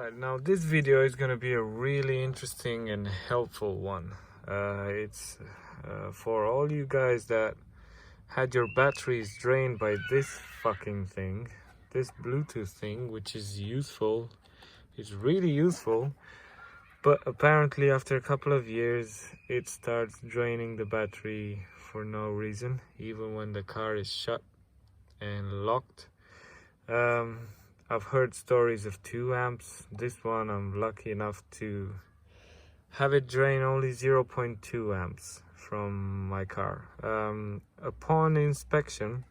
Alright, now this video is gonna be a really interesting and helpful one. It's for all you guys that had your batteries drained by this fucking thing, this Bluetooth thing, which is useful. It's really useful, but apparently after a couple of years it starts draining the battery for no reason, even when the car is shut and locked. I've heard stories of 2 amps. This one I'm lucky enough to have it drain only 0.2 amps from my car. Upon inspection,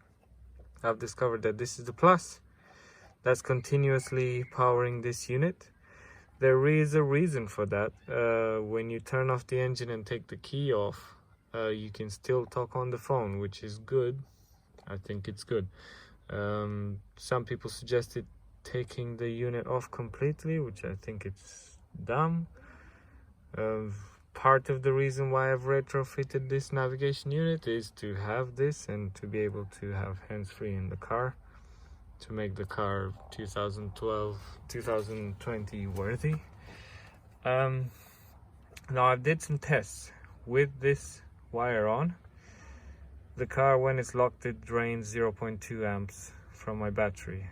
I've discovered that this is the plus that's continuously powering this unit. There is a reason for that. When you turn off the engine and take the key off, you can still talk on the phone, which is good. I think it's good. Some people suggested taking the unit off completely, which I think it's dumb. Part of the reason why I've retrofitted this navigation unit is to have this and to be able to have hands-free in the car, to make the car 2020 worthy. Now I did some tests with this wire on. The car, when it's locked, it drains 0.2 amps from my battery.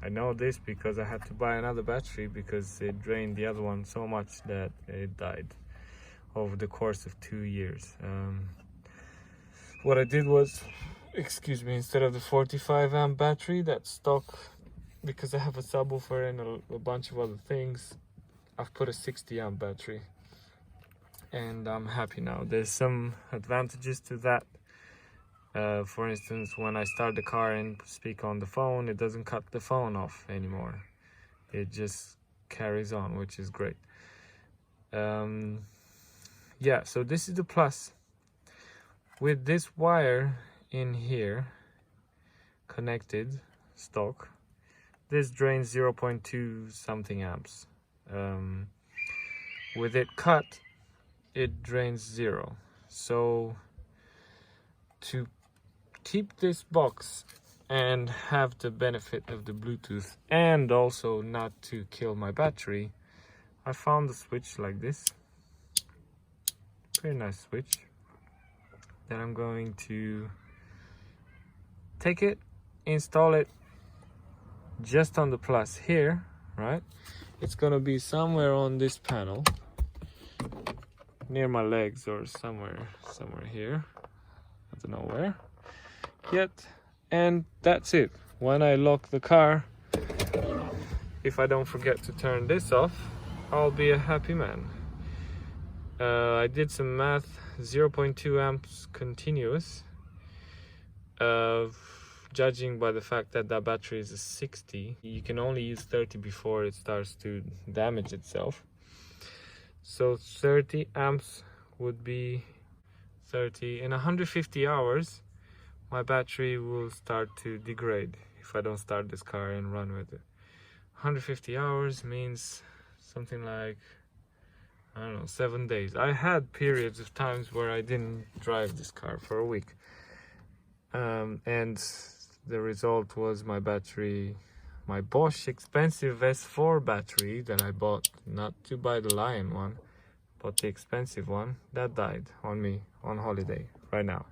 I know this because I had to buy another battery because it drained the other one so much that it died over the course of 2 years. What I did was, instead of the 45 amp battery that's stock, because I have a subwoofer and a bunch of other things, I've put a 60 amp battery and I'm happy now. There's some advantages to that. For instance, when I start the car and speak on the phone, it doesn't cut the phone off anymore. It just carries on, which is great. Yeah, so this is the plus. With this wire in here connected stock, this drains 0.2 something amps. With it cut, it drains 0. So to keep this box and have the benefit of the Bluetooth and also not to kill my battery, I found a switch like this. Very nice switch. Then I'm going to take it, install it just on the plus here, right? It's gonna be somewhere on this panel near my legs or somewhere here. I don't know where yet. And that's it. When I lock the car, if I don't forget to turn this off, I'll be a happy man. I did some math. 0.2 amps continuous, judging by the fact that that battery is a 60. You can only use 30 before it starts to damage itself. So 30 amps would be 30 in 150 hours. My battery will start to degrade if I don't start this car and run with it. 150 hours means something like, I don't know, 7 days. I had periods of times where I didn't drive this car for a week. And the result was my battery, my Bosch expensive S4 battery that I bought, not to buy the Lion one, but the expensive one, that died on me on holiday right now.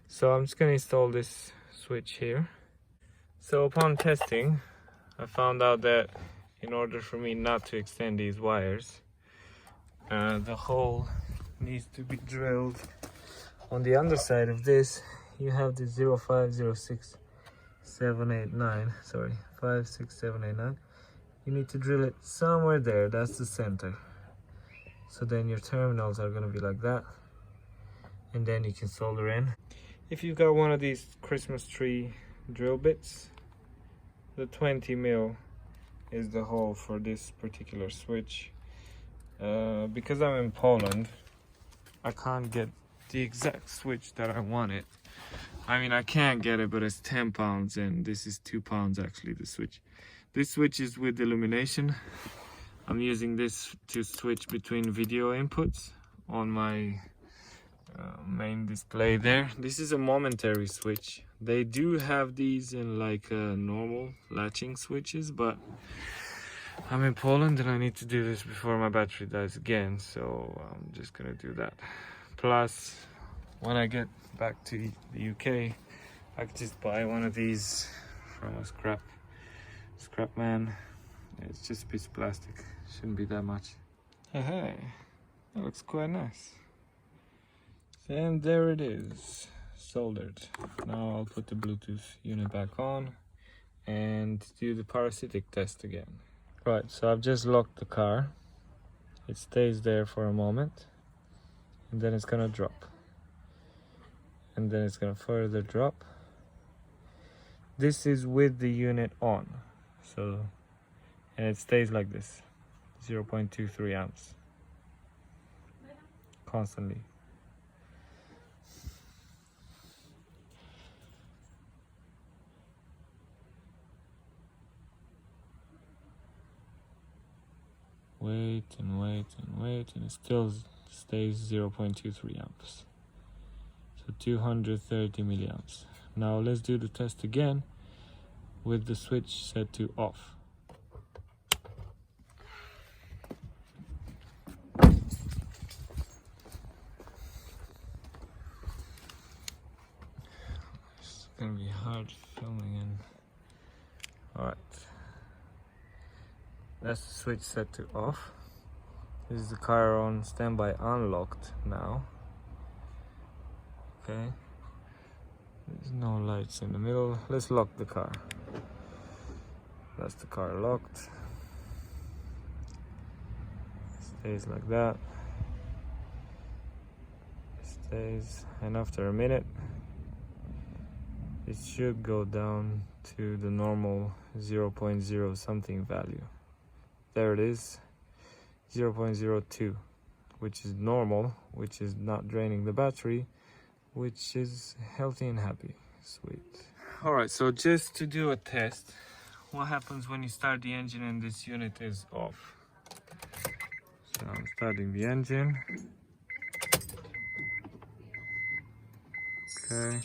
So I'm just gonna install this switch here. So upon testing, I found out that in order for me not to extend these wires, the hole needs to be drilled on the underside of this. You have the 56789. You need to drill it somewhere there. That's the center. So then your terminals are gonna be like that, and then you can solder in. If you've got one of these Christmas tree drill bits, the 20 mil is the hole for this particular switch. Because I'm in Poland, I can't get the exact switch that I wanted. I mean, I can get it, but it's 10 pounds and this is 2 pounds actually, the switch. This switch is with illumination. I'm using this to switch between video inputs on my main display there. This is a momentary switch. They do have these in like normal latching switches, but I'm in Poland and I need to do this before my battery dies again, so I'm just gonna do that. Plus, when I get back to the UK, I could just buy one of these from a scrap man. It's just a piece of plastic, shouldn't be that much. Hey, that looks quite nice. And there it is, soldered. Now I'll put the Bluetooth unit back on and do the parasitic test again. Right, so I've just locked the car. It stays there for a moment and then it's gonna drop. And then it's gonna further drop. This is with the unit on, so, and it stays like this, 0.23 amps constantly. Wait and wait and wait, and it still stays 0.23 amps. So 230 milliamps. Now let's do the test again with the switch set to off. It's gonna be hard filming in. Alright. That's the switch set to off. This is the car on standby unlocked now. Okay. There's no lights in the middle. Let's lock the car. That's the car locked. Stays like that. Stays, and after a minute it should go down to the normal 0.0 something value. There it is, 0.02, which is normal, which is not draining the battery, which is healthy and happy. Sweet. Alright, so just to do a test, what happens when you start the engine and this unit is off? So I'm starting the engine. Okay.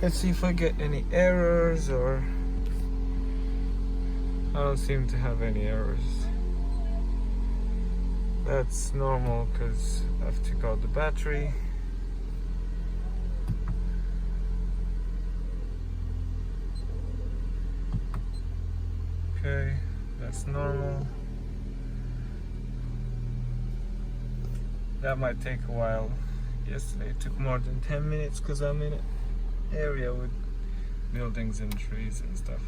Let's see if I get any errors, or I don't seem to have any errors. That's normal because I've took out the battery. Okay, that's normal. That might take a while. Yesterday it took more than 10 minutes because I'm in an area with buildings and trees and stuff.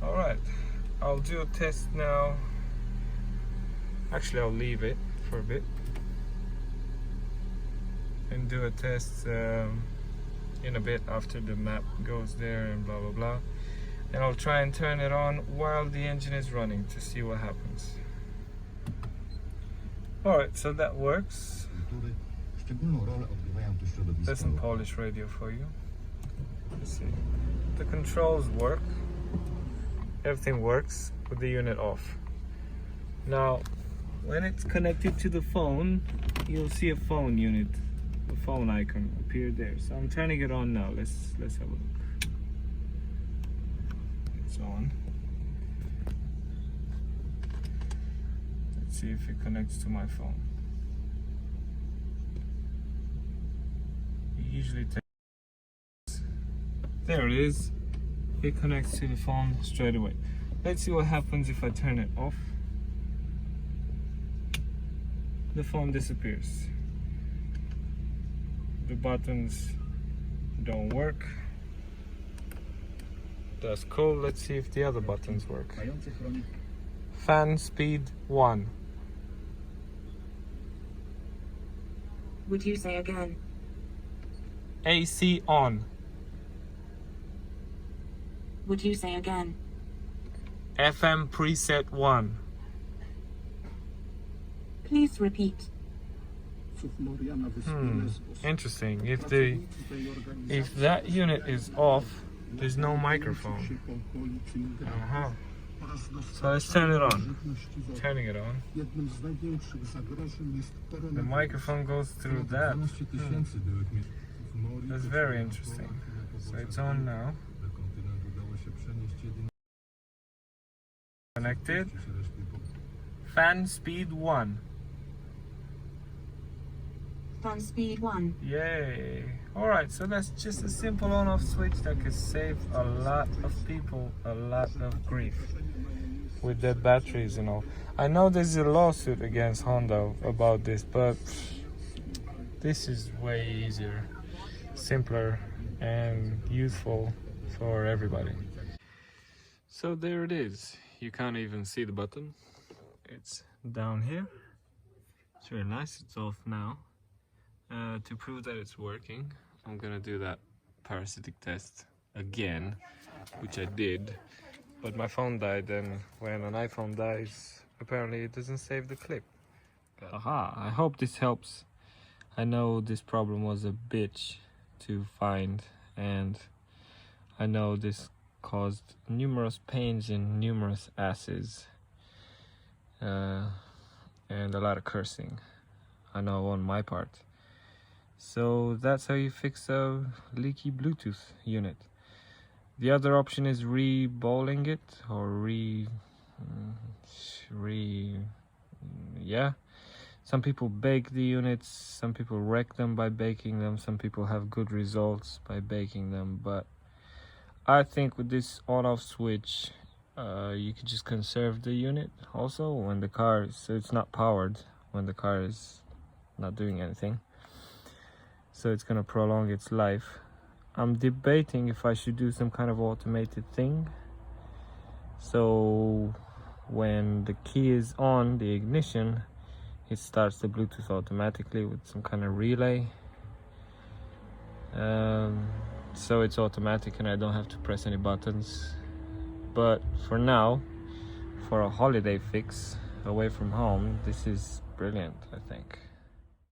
Alright, I'll do a test now. Actually, I'll leave it for a bit and do a test in a bit after the map goes there and blah blah blah. And I'll try and turn it on while the engine is running to see what happens. Alright, so that works. That's some Polish radio for you. Let's see. The controls work. Everything works with the unit off. Now, when it's connected to the phone, you'll see a phone unit, the phone icon appear there. So I'm turning it on now. Let's have a look. It's on. Let's see if it connects to my phone. It usually takes. There it is. It connects to the phone straight away. Let's see what happens if I turn it off. The phone disappears. The buttons don't work. That's cool. Let's see if the other buttons work. Fan speed 1. Would you say again? AC on. Would you say again? FM preset 1. Please repeat. Interesting. If that unit is off, there's no microphone. So let's turn it on. Turning it on. The microphone goes through that. That's very interesting. So it's on now. Connected. Fan speed 1. Fan speed 1. Yay. Alright, so that's just a simple on-off switch that could save a lot of people a lot of grief with dead batteries and all. I know there's a lawsuit against Honda about this, but this is way easier, simpler, and useful for everybody. So there it is. You can't even see the button. It's down here. It's really nice. It's off now. To prove that it's working, I'm gonna do that parasitic test again, which I did, but my phone died, and when an iPhone dies, apparently it doesn't save the clip. Aha, I hope this helps. I know this problem was a bitch to find, and I know this caused numerous pains in numerous asses, and a lot of cursing, I know, on my part. So that's how you fix a leaky Bluetooth unit. The other option is re-bowling it, or yeah. Some people bake the units, some people wreck them by baking them, some people have good results by baking them, but I think with this on-off switch, you could just conserve the unit also when the car is, so it's not powered when the car is not doing anything. So it's gonna prolong its life. I'm debating if I should do some kind of automated thing. So when the key is on the ignition, it starts the Bluetooth automatically with some kind of relay. So it's automatic and I don't have to press any buttons. But for now, for a holiday fix away from home, this is brilliant, I think.